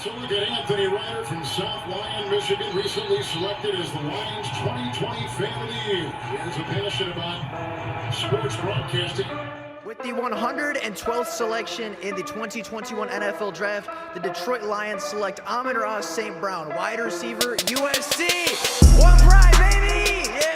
So look at Anthony Ryder from South Lyon, Michigan, recently selected as the Lions 2020 Fan of the Year. He has a passion about sports broadcasting. With the 112th selection in the 2021 NFL Draft, the Detroit Lions select Amon-Ra St. Brown, wide receiver, USC. One pride, baby! Yeah!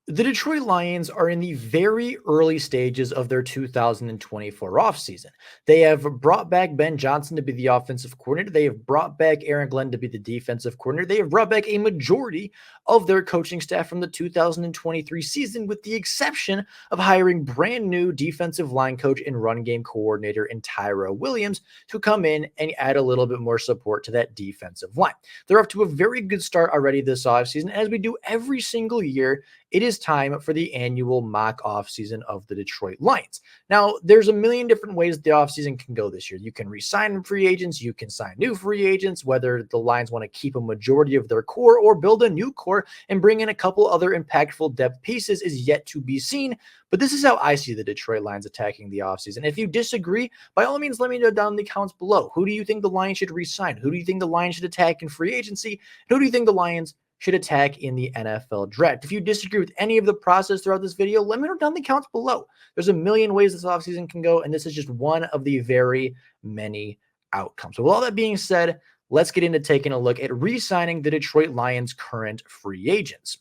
The Detroit Lions are in the very early stages of their 2024 offseason. They have brought back Ben Johnson to be the offensive coordinator. They have brought back Aaron Glenn to be the defensive coordinator. They have brought back a majority of their coaching staff from the 2023 season, with the exception of hiring brand new defensive line coach and run game coordinator in Tyra Williams to come in and add a little bit more support to that defensive line. They're off to a very good start already this offseason. As we do every single year, it is time for the annual mock offseason of the Detroit Lions. Now, there's a million different ways the offseason can go this year. You can re-sign free agents, you can sign new free agents, whether the Lions want to keep a majority of their core or build a new core and bring in a couple other impactful depth pieces is yet to be seen. But this is how I see the Detroit Lions attacking the offseason. If you disagree, by all means, let me know down in the comments below. Who do you think the Lions should re-sign? Who do you think the Lions should attack in free agency? Who do you think the Lions should attack in the NFL draft? If you disagree with any of the process throughout this video, let me know down in the comments below. There's a million ways this offseason can go, and this is just one of the very many outcomes. So with all that being said, let's get into taking a look at re-signing the Detroit Lions' current free agents.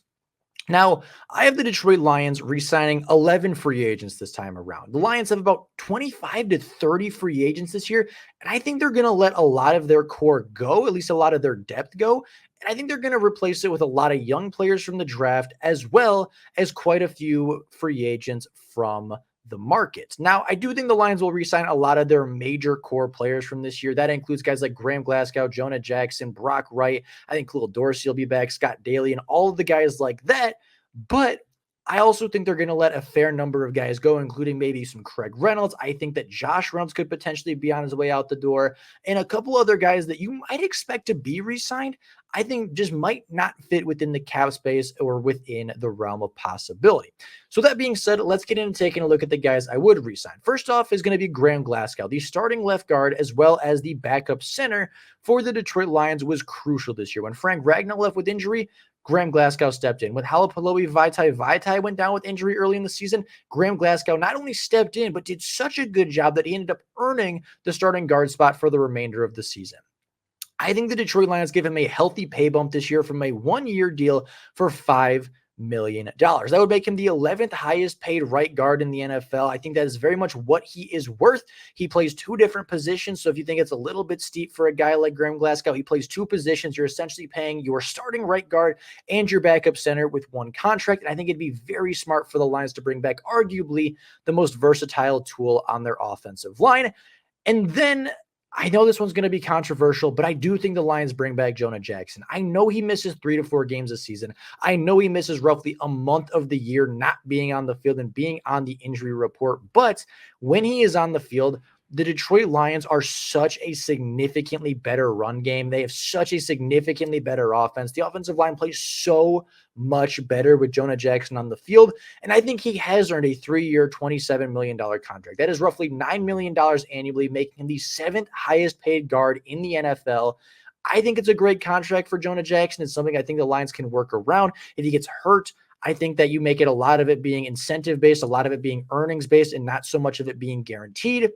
Now, I have the Detroit Lions re-signing 11 free agents this time around. The Lions have about 25 to 30 free agents this year, and I think they're going to let a lot of their core go, at least a lot of their depth go, and I think they're going to replace it with a lot of young players from the draft, as well as quite a few free agents from the market. Now, I do think the Lions will re-sign a lot of their major core players from this year. That includes guys like Graham Glasgow, Jonah Jackson, Brock Wright. I think Khalil Dorsey will be back, Scott Daly, and all of the guys like that. But I also think they're going to let a fair number of guys go, including maybe some Craig Reynolds. I think that Josh Reynolds could potentially be on his way out the door, and a couple other guys that you might expect to be re-signed, I think just might not fit within the cap space or within the realm of possibility. So that being said, let's get into taking a look at the guys I would re-sign. First off is going to be Graham Glasgow. The starting left guard as well as the backup center for the Detroit Lions was crucial this year. When Frank Ragnow left with injury, Graham Glasgow stepped in. When Halapaloe Vaitai went down with injury early in the season, Graham Glasgow not only stepped in, but did such a good job that he ended up earning the starting guard spot for the remainder of the season. I think the Detroit Lions give him a healthy pay bump this year from a one-year deal for $5 million. That would make him the 11th highest paid right guard in the NFL. I think that is very much what he is worth. He plays two different positions, so if you think it's a little bit steep for a guy like Graham Glasgow, he plays two positions. You're essentially paying your starting right guard and your backup center with one contract, and I think it'd be very smart for the Lions to bring back arguably the most versatile tool on their offensive line. And then I know this one's going to be controversial, but I do think the Lions bring back Jonah Jackson. I know he misses 3 to 4 games a season. I know he misses roughly a month of the year not being on the field and being on the injury report. But when he is on the field, the Detroit Lions are such a significantly better run game. They have such a significantly better offense. The offensive line plays so much better with Jonah Jackson on the field. And I think he has earned a 3-year, $27 million contract. That is roughly $9 million annually, making him the 7th highest paid guard in the NFL. I think it's a great contract for Jonah Jackson. It's something I think the Lions can work around. If he gets hurt, I think that you make it a lot of it being incentive-based, a lot of it being earnings-based, and not so much of it being guaranteed.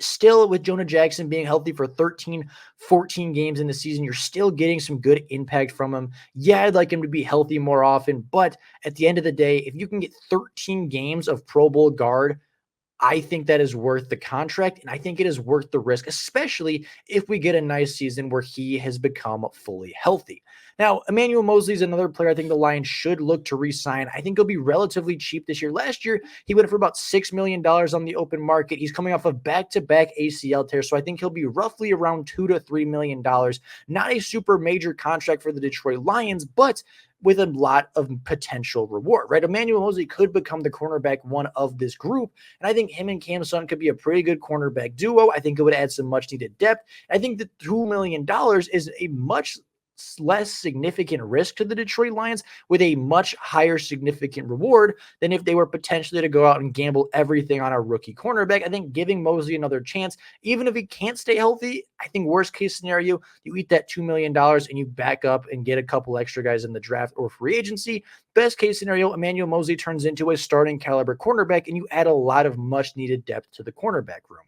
Still, with Jonah Jackson being healthy for 13, 14 games in the season, you're still getting some good impact from him. Yeah, I'd like him to be healthy more often, but at the end of the day, if you can get 13 games of Pro Bowl guard, I think that is worth the contract, and I think it is worth the risk, especially if we get a nice season where he has become fully healthy. Now, Emmanuel Mosley is another player I think the Lions should look to re-sign. I think he'll be relatively cheap this year. Last year, he went for about $6 million on the open market. He's coming off of back-to-back ACL tears, so I think he'll be roughly around $2 to $3 million. Not a super major contract for the Detroit Lions, but with a lot of potential reward, right? Emmanuel Mosley could become the cornerback one of this group. And I think him and Cam Sutton could be a pretty good cornerback duo. I think it would add some much needed depth. I think the $2 million is a much less significant risk to the Detroit Lions with a much higher significant reward than if they were potentially to go out and gamble everything on a rookie cornerback. I think giving Mosley another chance, even if he can't stay healthy, I think worst case scenario, you eat that $2 million and you back up and get a couple extra guys in the draft or free agency. Best case scenario, Emmanuel Mosley turns into a starting caliber cornerback and you add a lot of much needed depth to the cornerback room.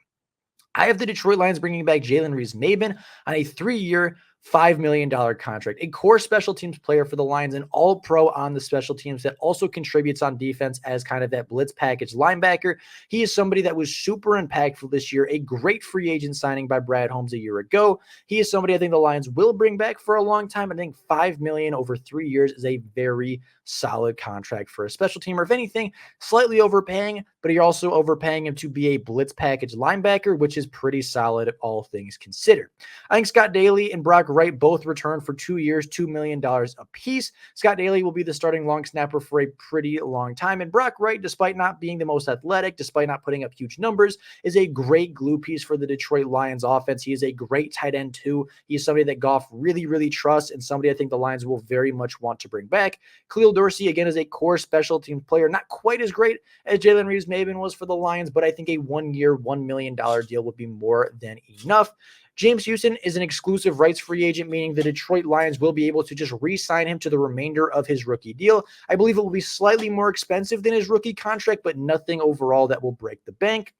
I have the Detroit Lions bringing back Jalen Reeves-Maybin on a 3-year, $5 million contract, a core special teams player for the Lions, an all-pro on the special teams that also contributes on defense as kind of that blitz package linebacker. He is somebody that was super impactful this year, a great free agent signing by Brad Holmes a year ago. He is somebody I think the Lions will bring back for a long time. I think $5 million over 3 years is a very solid contract for a special teamer. If anything, slightly overpaying, but you're also overpaying him to be a blitz package linebacker, which is pretty solid, all things considered. I think Scott Daly and Brock Wright both return for 2 years, $2 million apiece. Scott Daly will be the starting long snapper for a pretty long time. And Brock Wright, despite not being the most athletic, despite not putting up huge numbers, is a great glue piece for the Detroit Lions offense. He is a great tight end too. He's somebody that Goff really, really trusts and somebody I think the Lions will very much want to bring back. Khalil Dorsey, again, is a core special team player, not quite as great as Jalen Reeves-Maybin was for the Lions, but I think a 1-year, $1 million deal would be more than enough. James Houston is an exclusive rights free agent, meaning the Detroit Lions will be able to just re-sign him to the remainder of his rookie deal. I believe it will be slightly more expensive than his rookie contract, but nothing overall that will break the bank.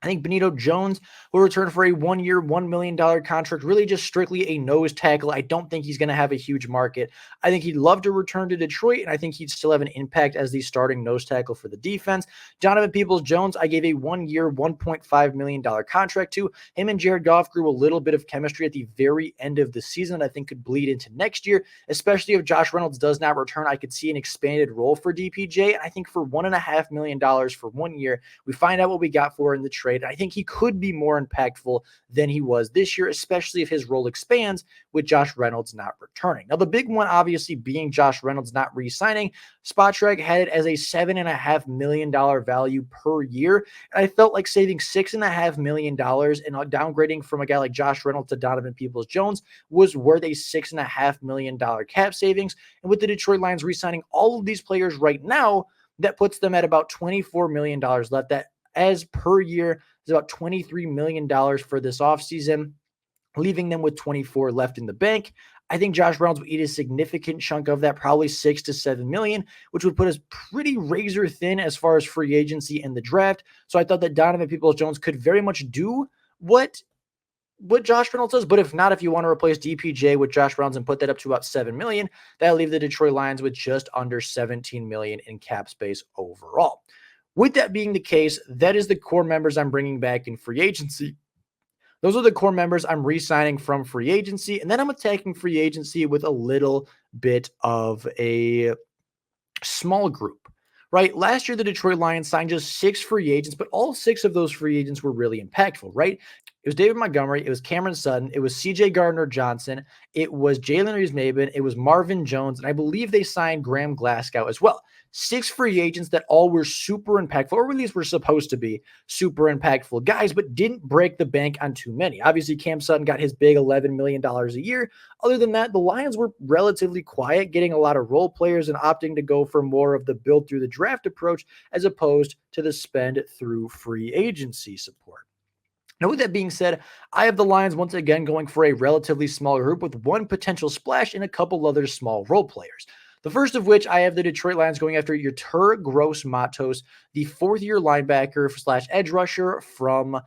I think Benito Jones will return for a 1-year, $1 million contract, really just strictly a nose tackle. I don't think he's going to have a huge market. I think he'd love to return to Detroit, and I think he'd still have an impact as the starting nose tackle for the defense. Donovan Peoples-Jones, I gave a 1-year, $1.5 million contract to. Him and Jared Goff grew a little bit of chemistry at the very end of the season that I think could bleed into next year, especially if Josh Reynolds does not return. I could see an expanded role for DPJ, and I think for $1.5 million for 1 year, we find out what we got for in the trade. I think he could be more impactful than he was this year, especially if his role expands with Josh Reynolds not returning. Now, the big one obviously being Josh Reynolds not re-signing. Spotrac had it as a $7.5 million value per year. And I felt like saving $6.5 million and downgrading from a guy like Josh Reynolds to Donovan Peoples-Jones was worth a $6.5 million cap savings. And with the Detroit Lions re-signing all of these players right now, that puts them at about $24 million left. That as per year is about $23 million for this offseason, leaving them with 24 left in the bank. I think Josh Reynolds would eat a significant chunk of that, probably $6 to $7 million, which would put us pretty razor thin as far as free agency and the draft. So I thought that Donovan Peoples-Jones could very much do what Josh Reynolds does, but if not, if you want to replace DPJ with Josh Reynolds and put that up to about $7 million, that'll leave the Detroit Lions with just under $17 million in cap space overall. With that being the case, that is the core members I'm bringing back in free agency. Those are the core members I'm re-signing from free agency, and then I'm attacking free agency with a little bit of a small group, right? Last year, the Detroit Lions signed just 6 free agents, but all 6 of those free agents were really impactful, right? It was David Montgomery, it was Cameron Sutton, it was CJ Gardner-Johnson, it was Jalen Reeves-Maybin, it was Marvin Jones, and I believe they signed Graham Glasgow as well. 6 free agents that all were super impactful, or at least were supposed to be super impactful guys, but didn't break the bank on too many. Obviously, Cam Sutton got his big $11 million a year. Other than that, the Lions were relatively quiet, getting a lot of role players and opting to go for more of the build through the draft approach as opposed to the spend through free agency support. Now, with that being said, I have the Lions once again going for a relatively small group with one potential splash and a couple other small role players. The first of which I have the Detroit Lions going after Yetur Gross-Matos, the 4th-year linebacker / edge rusher from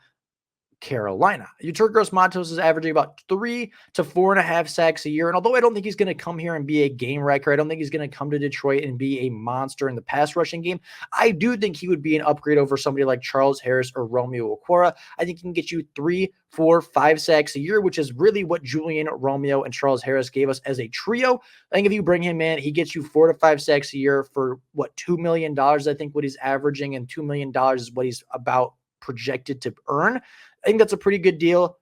Carolina. Yetur Gross-Matos is averaging about 3 to 4.5 sacks a year. And although I don't think he's going to come here and be a game wrecker, I don't think he's going to come to Detroit and be a monster in the pass rushing game. I do think he would be an upgrade over somebody like Charles Harris or Romeo Okwara. I think he can get you 3, 4, 5 sacks a year, which is really what Julian, Romeo, and Charles Harris gave us as a trio. I think if you bring him in, he gets you 4 to 5 sacks a year for $2 million, I think what he's averaging, and $2 million is what he's about projected to earn. I think that's a pretty good deal.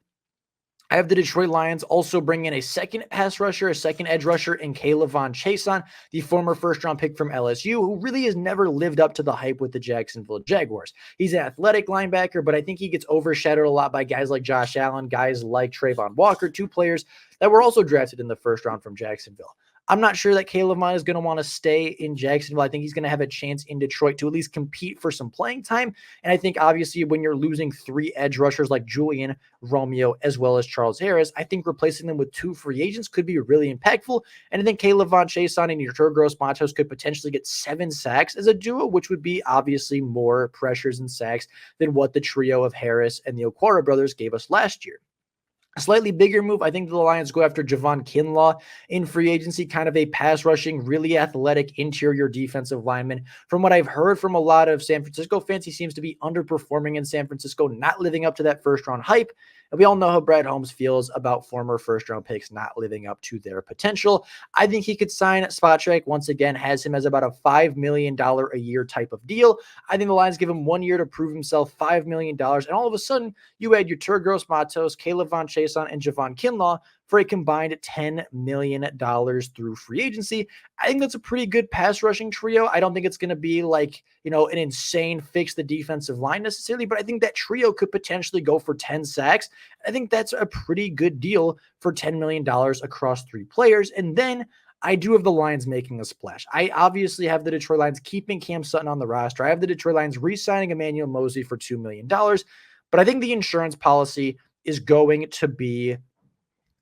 I have the Detroit Lions also bring in a second pass rusher, a second edge rusher in Kayvon Chason, the former first-round pick from LSU, who really has never lived up to the hype with the Jacksonville Jaguars. He's an athletic linebacker, but I think he gets overshadowed a lot by guys like Josh Allen, guys like Trayvon Walker, two players that were also drafted in the first round from Jacksonville. I'm not sure that Kayvon is going to want to stay in Jacksonville. I think he's going to have a chance in Detroit to at least compete for some playing time. And I think obviously when you're losing three edge rushers like Julian, Romeo, as well as Charles Harris, I think replacing them with two free agents could be really impactful. And I think Kayvon Chason and Yeturgos Matos could potentially get 7 sacks as a duo, which would be obviously more pressures and sacks than what the trio of Harris and the Okwara brothers gave us last year. A slightly bigger move, I think the Lions go after Javon Kinlaw in free agency, kind of a pass rushing, really athletic interior defensive lineman. From what I've heard from a lot of San Francisco fans, he seems to be underperforming in San Francisco, not living up to that first round hype. And we all know how Brad Holmes feels about former first round picks not living up to their potential. I think he could sign Spotrac once again, has him as about a $5 million a year type of deal. I think the Lions give him 1 year to prove himself, $5 million. And all of a sudden, you add your Yeturgos Matos, Kayvon Chason, and Javon Kinlaw for a combined $10 million through free agency. I think that's a pretty good pass rushing trio. I don't think it's going to be like, an insane fix the defensive line necessarily, but I think that trio could potentially go for 10 sacks. I think that's a pretty good deal for $10 million across 3 players. And then I do have the Lions making a splash. I obviously have the Detroit Lions keeping Cam Sutton on the roster. I have the Detroit Lions re-signing Emmanuel Moseley for $2 million. But I think the insurance policy is going to be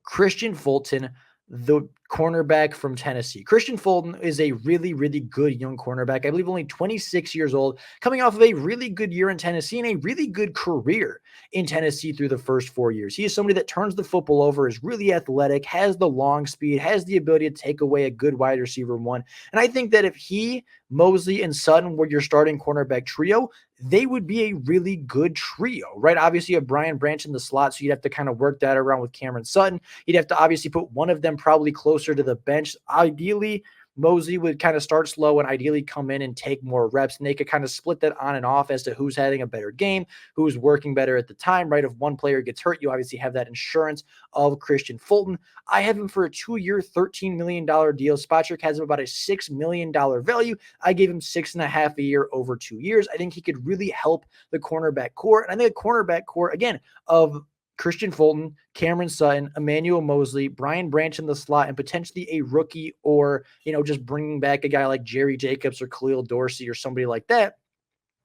Christian Fulton, the cornerback from Tennessee. Christian Fulton is a really, really good young cornerback. I believe only 26 years old, coming off of a really good year in Tennessee and a really good career in Tennessee through the first 4 years. He is somebody that turns the football over, is really athletic, has the long speed, has the ability to take away a good wide receiver one. And I think that if he, Moseley, and Sutton were your starting cornerback trio, they would be a really good trio, right? Obviously, you have Brian Branch in the slot, so you'd have to kind of work that around with Cameron Sutton. You'd have to obviously put one of them probably closer to the bench. Ideally, Moseley would kind of start slow and ideally come in and take more reps, and they could kind of split that on and off as to who's having a better game, who's working better at the time, right? If one player gets hurt, you obviously have that insurance of Christian Fulton. I have him for a 2-year, $13 million deal. Spotrac has him about a $6 million value. I gave him 6.5 a year over 2 years. I think he could really help the cornerback core. And I think the cornerback core, again, of Christian Fulton, Cameron Sutton, Emmanuel Moseley, Brian Branch in the slot, and potentially a rookie or, just bringing back a guy like Jerry Jacobs or Khalil Dorsey or somebody like that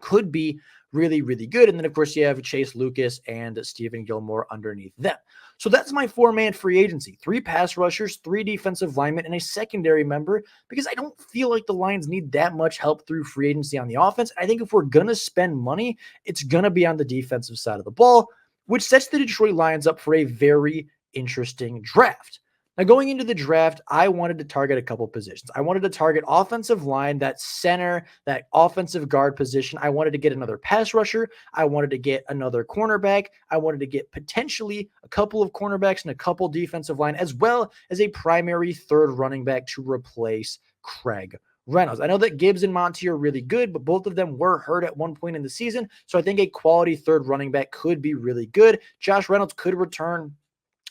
could be really, really good. And then, of course, you have Chase Lucas and Stephen Gilmore underneath them. So that's my 4-man free agency: 3 pass rushers, 3 defensive linemen, and a secondary member, because I don't feel like the Lions need that much help through free agency on the offense. I think if we're going to spend money, it's going to be on the defensive side of the ball, which sets the Detroit Lions up for a very interesting draft. Now, going into the draft, I wanted to target a couple positions. I wanted to target offensive line, that center, that offensive guard position. I wanted to get another pass rusher. I wanted to get another cornerback. I wanted to get potentially a couple of cornerbacks and a couple defensive line, as well as a primary third running back to replace Craig Reynolds. I know that Gibbs and Monty are really good, but both of them were hurt at one point in the season. So I think a quality third running back could be really good. Josh Reynolds could return.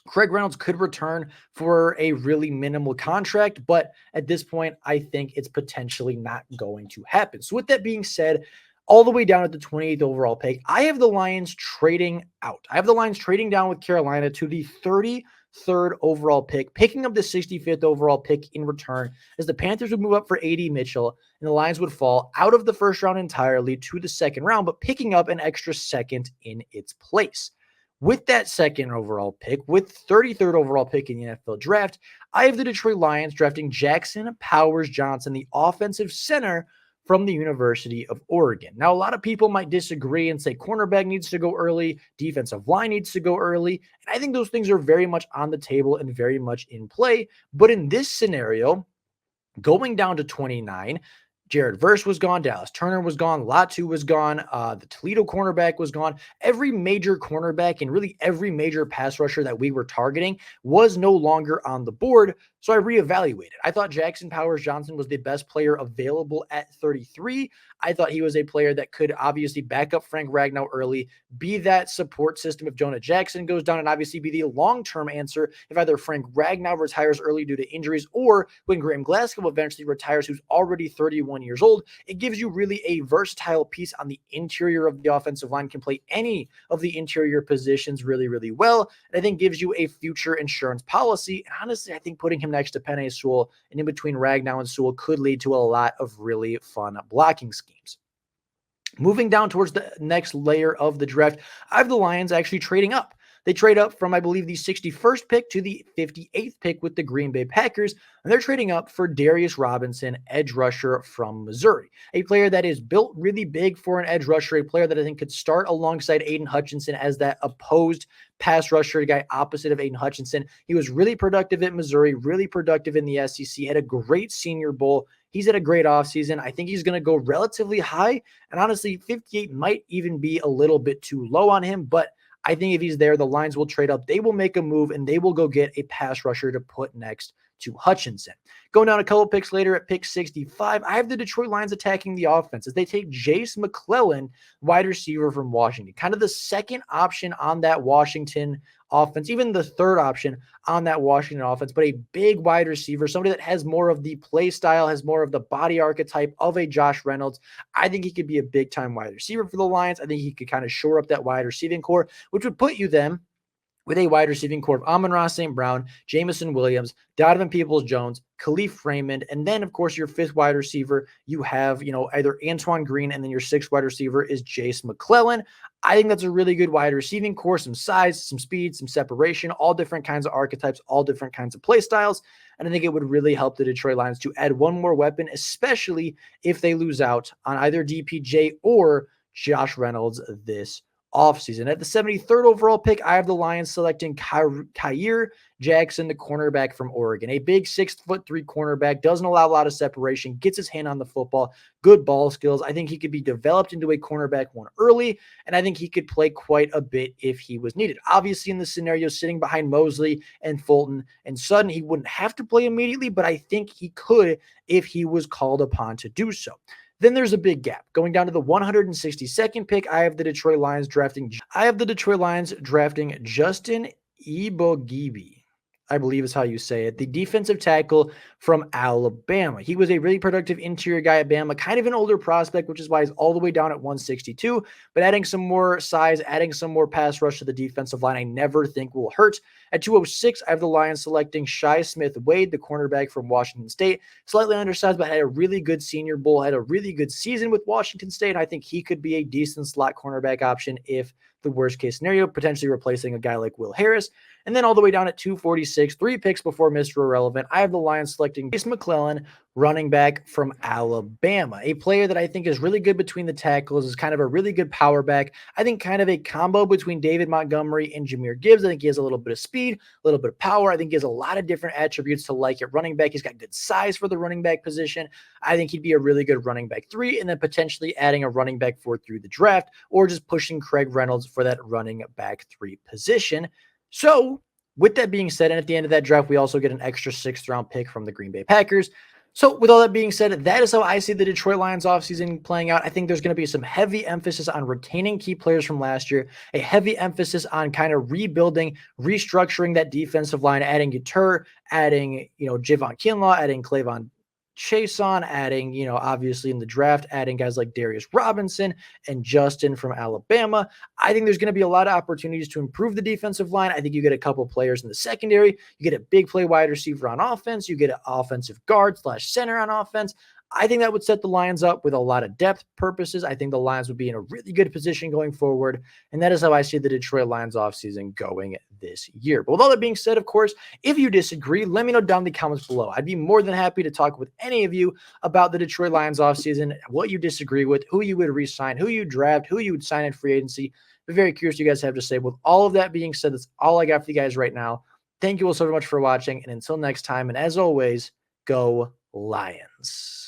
Craig Reynolds could return for a really minimal contract, but at this point, I think it's potentially not going to happen. So with that being said, all the way down at the 28th overall pick, I have the Lions trading out. I have the Lions trading down with Carolina to the 33rd overall pick, picking up the 65th overall pick in return, as the Panthers would move up for A.D. Mitchell and the Lions would fall out of the first round entirely to the second round, but picking up an extra second in its place. With that second overall pick, with 33rd overall pick in the NFL draft, I have the Detroit Lions drafting Jackson Powers Johnson, the offensive center from the University of Oregon. Now, a lot of people might disagree and say cornerback needs to go early, defensive line needs to go early, and I think those things are very much on the table and very much in play. But in this scenario, going down to 29, Jared Verse was gone. Dallas Turner was gone. Latu was gone. The Toledo cornerback was gone. Every major cornerback and really every major pass rusher that we were targeting was no longer on the board. So I reevaluated. I thought Jackson Powers Johnson was the best player available at 33. I thought he was a player that could obviously back up Frank Ragnow early, be that support system if Jonah Jackson goes down, and obviously be the long-term answer if either Frank Ragnow retires early due to injuries or when Graham Glasgow eventually retires, who's already 31 years old. It gives you really a versatile piece on the interior of the offensive line, can play any of the interior positions really, really well, and I think gives you a future insurance policy. And honestly, I think putting him next to Penei Sewell and in between Ragnow and Sewell could lead to a lot of really fun blocking schemes. Moving down towards the next layer of the draft, I have the Lions actually trading up. They trade up from, I believe, the 61st pick to the 58th pick with the Green Bay Packers, and they're trading up for Darius Robinson, edge rusher from Missouri, a player that is built really big for an edge rusher, a player that I think could start alongside Aiden Hutchinson as that opposed pass rusher guy opposite of Aiden Hutchinson. He was really productive at Missouri, really productive in the SEC, had a great Senior Bowl. He's had a great offseason. I think he's going to go relatively high. And honestly, 58 might even be a little bit too low on him. But I think if he's there, the Lions will trade up. They will make a move, and they will go get a pass rusher to put next to Hutchinson. Going down a couple picks later at pick 65, I have the Detroit Lions attacking the offense as they take Jace McClellan, wide receiver from Washington, kind of the second option on that Washington offense, even the third option on that Washington offense, but a big wide receiver, somebody that has more of the play style, has more of the body archetype of a Josh Reynolds. I think he could be a big-time wide receiver for the Lions. I think he could kind of shore up that wide receiving core, which would put you then with a wide receiving core of Amon-Ra St. Brown, Jameson Williams, Donovan Peoples-Jones, Khalif Raymond, and then, of course, your fifth wide receiver, you have, either Antoine Green, and then your sixth wide receiver is Jace McClellan. I think that's a really good wide receiving core, some size, some speed, some separation, all different kinds of archetypes, all different kinds of play styles, and I think it would really help the Detroit Lions to add one more weapon, especially if they lose out on either DPJ or Josh Reynolds this offseason. At the 73rd overall pick, I have the Lions selecting Kyer Jackson, the cornerback from Oregon. A big 6'3" cornerback, doesn't allow a lot of separation, gets his hand on the football, good ball skills. I think he could be developed into a cornerback one early, and I think he could play quite a bit if he was needed. Obviously, in the scenario sitting behind Mosley and Fulton and Sutton, he wouldn't have to play immediately, but I think he could if he was called upon to do so. Then there's a big gap. Going down to the 162nd pick, I have the Detroit Lions drafting Justin Ebogibi, I believe is how you say it, the defensive tackle from Alabama. He was a really productive interior guy at Bama, kind of an older prospect, which is why he's all the way down at 162, but adding some more size, adding some more pass rush to the defensive line, I never think will hurt. At 206, I have the Lions selecting Shi Smith-Wade, the cornerback from Washington State, slightly undersized, but had a really good Senior Bowl, had a really good season with Washington State, and I think he could be a decent slot cornerback option if the worst case scenario, potentially replacing a guy like Will Harris. And then all the way down at 246, 3 picks before Mr. Irrelevant, I have the Lions selecting Jace McClellan, running back from Alabama, a player that I think is really good between the tackles, is kind of a really good power back. I think kind of a combo between David Montgomery and Jahmyr Gibbs. I think he has a little bit of speed, a little bit of power. I think he has a lot of different attributes to like at running back. He's got good size for the running back position. I think he'd be a really good running back 3, and then potentially adding a running back 4 through the draft, or just pushing Craig Reynolds for that running back 3 position. So with that being said, and at the end of that draft, we also get an extra 6th round pick from the Green Bay Packers. So with all that being said, that is how I see the Detroit Lions offseason playing out. I think there's going to be some heavy emphasis on retaining key players from last year, a heavy emphasis on kind of rebuilding, restructuring that defensive line, adding Guitar, adding, Javon Kinlaw, adding Clavon Chason, adding, obviously in the draft, adding guys like Darius Robinson and Justin from Alabama. I think there's going to be a lot of opportunities to improve the defensive line. I think you get a couple players in the secondary. You get a big play wide receiver on offense. You get an offensive guard / center on offense. I think that would set the Lions up with a lot of depth purposes. I think the Lions would be in a really good position going forward. And that is how I see the Detroit Lions offseason going this year. But with all that being said, of course, if you disagree, let me know down in the comments below. I'd be more than happy to talk with any of you about the Detroit Lions offseason, what you disagree with, who you would re-sign, who you draft, who you would sign in free agency. I'm very curious what you guys have to say. With all of that being said, that's all I got for you guys right now. Thank you all so much for watching. And until next time, and as always, go Lions.